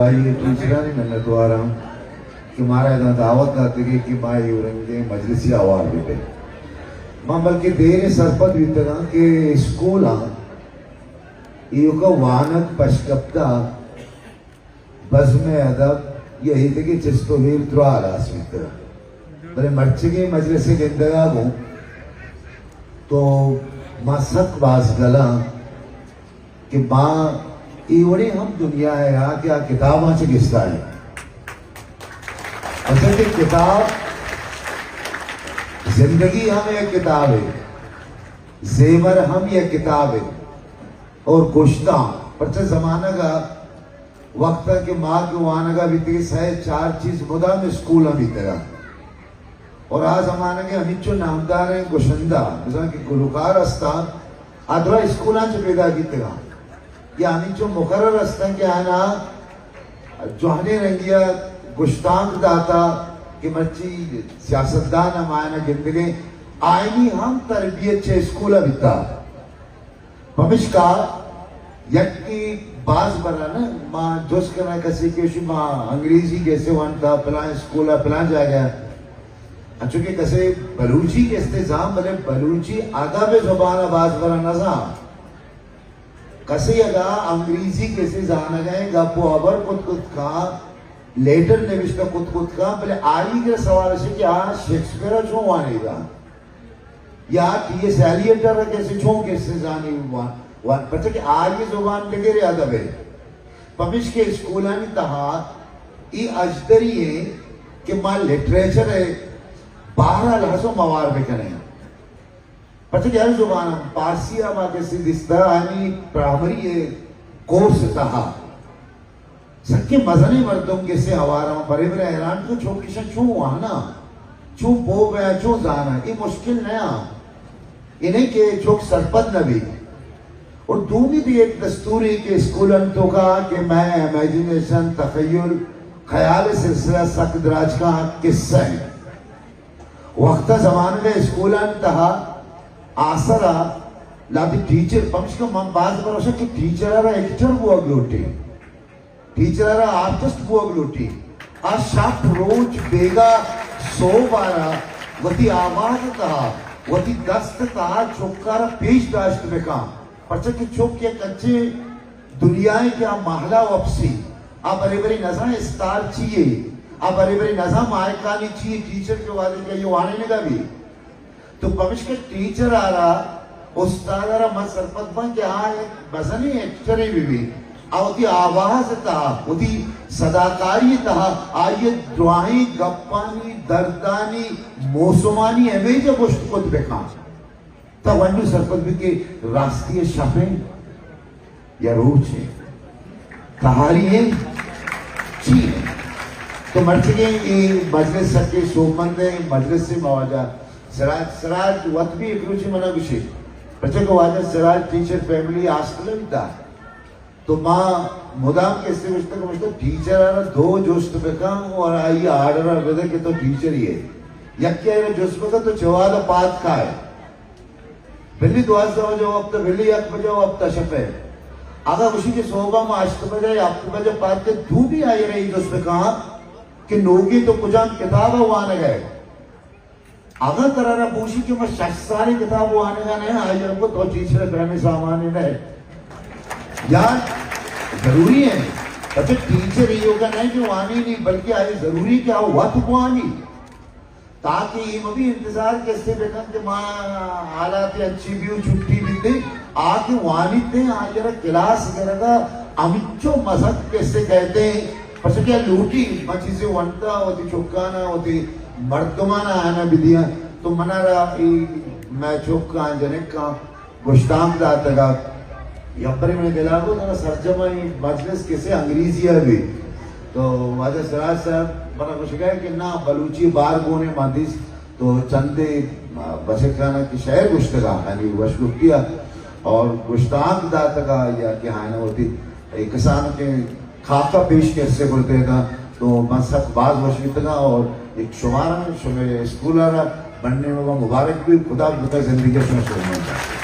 ये टीचरांनी म्हणलं द्वारा कि मारा इतना दावत आते कि माई उरंगे मजलिसी आवार बीते मां बल्कि देरे सरपत बीतगा कि स्कूल का वानक पशकप्ता बज़्म अदब यही थे कि चिस्तो वीर द्वारास बीतगा बले मर्चगे मजलिसी गिंदगा गो तो मां सक बास गला कि मां इवड़े हम दुनिया है यहाँ क्या किताब से किस्ता है असल की किताब जिंदगी हम एक किताब है जेवर हम ये किताब है और गुश्ता पर जमाना का वक्त के माँ के वाना का भी है चार चीज मुदा में स्कूल हम बीतेगा और आज जमाना के अमित जो नामदार है गुशंदा जैसा कि गुलकार अस्ता अधवा स्कूल से पैदा कीतेगा या आम्ही जो मुकर्रर असतं की आहे ना जोहने रंगिया गुश्तांक दाता कि मच्छी सियासतदान हमारे जिंदगी आईनी हम तरबियत से स्कूल बिता भविष्य यकी बाज बना ना माँ जोश करना कसी के माँ अंग्रेजी कैसे वनता प्लान स्कूल प्लान जा गया चूंकि कैसे बलूची के इस्तेजाम भले बलूची आदाब जुबान बाज बना नजा कसे अगा अंग्रेजी कैसे जाना गए गपो अबर कुछ का लेटर निविष्ट कुछ का पहले आरी के सवाल से कि आज शेक्सपियर जो वानेगा या टीएस एलियट कैसे छो कैसे जानी वन पता कि आगे जुबान लगे रे अदब है पमिश के स्कूलानी तहा ई अजदरी है कि मां लिटरेचर है 12 लहजों मवार में करें पता क्या जुबान पारसिया माँ कैसे दिसता आनी प्राइमरी है कोर्स तहा सबके मजनी मर्दों कैसे हवारा बड़े बड़े हैरान को छो किशन छो आना छो बो गया छो जाना ये मुश्किल नया इन्हें के छोक सरपत नबी और दूनी भी एक दस्तूरी के स्कूल अंतों का कि मैं इमेजिनेशन तखय्युल ख्याल सिलसिला सकदराज का किस्सा है वक्त जमाने में स्कूल अंतहा आसरा लादी टीचर पम्स का मम बात बरोशा कि टीचर आरा एक्टर बुआ ग्लोटी टीचर आरा आर्टिस्ट बुआ ग्लोटी आ शाफ्ट रोज बेगा 100 बारा वती आवाज तहा वती दस्त तहा चौकारा पेश दाश्त में काम परचा कि चौक के कच्चे दुनियाएं क्या महला वपसी आ बरे बरे नज़ा स्टार चाहिए आ बरे बरे नज़ा मायकानी चाहिए टीचर के वादे के ये वाने ने भी तो भविष्य के टीचर आ रहा उस्ताद आ रहा मत सरपत बन के हाँ एक बसनी एक्टर ही भी आवती आवाज था उदी सदाकारी था आये दुआई गप्पानी दर्दानी मौसुमानी एमेज गोश्त को देखा तब वंडू सरपत भी के राष्ट्रीय शफे या रोज है कहानी है ची है तो मर्च के ये मजलिस सके सोमंद मजलिस से मवाजा सराज वत भी एक रुचि मना विषय बच्चे को वाजा सराज टीचर फैमिली आस्कल था तो माँ मुदाम के से मुझको टीचर आना 2 जोस्त पे काम और आई आर्डर वेदर के तो टीचर ही है यक्या ये जोस्त पे का तो जवाब पात का है बिल्ली दुआ से जो अब तो बिल्ली यक बजाओ अब तशफे अगर उसी के सोगा में आश्त बजाए आपको बजे पात के तू भी आई रही जोस्त पे कहा कि नोगी तो कुछ किताब हुआ न गए अगर करारा पूछी कि मैं सारी किताब आने का नहीं आज हमको तो टीचर करने सामान है यार जरूरी है अच्छा टीचर ये होगा नहीं कि वानी नहीं बल्कि आज जरूरी क्या हुआ तो वानी ताकि ये भी इंतजार कैसे बेकन के माँ हालात अच्छी भी छुट्टी भी दे आके वानी थे आज जरा क्लास करेगा अमिचो मजहब कैसे कहते हैं पता क्या लूटी मची से वंटा होती चुकाना होती मर्दमाना आना विधियां तो मना रहा मैं चौका जनिक का गुश्ताम दाता का यब्बरी में दिला को ना सरजमा मजलिस कैसे अंग्रेजी है भी तो वाजा सराज साहब बना कुछ कहे कि ना बलूची बार गोने मादिस तो चंदे बसे खाना की शहर गुश्तगा यानी वशगुफ किया और गुश्ताम दाता का या कि हाँ ना होती किसानों के खाका पेश कैसे बोलते था तो मसक बाज वशवितगा और एक शुमारा में स्कूल आ रहा बनने में मुबारक भी खुदा जिंदगी में शुरू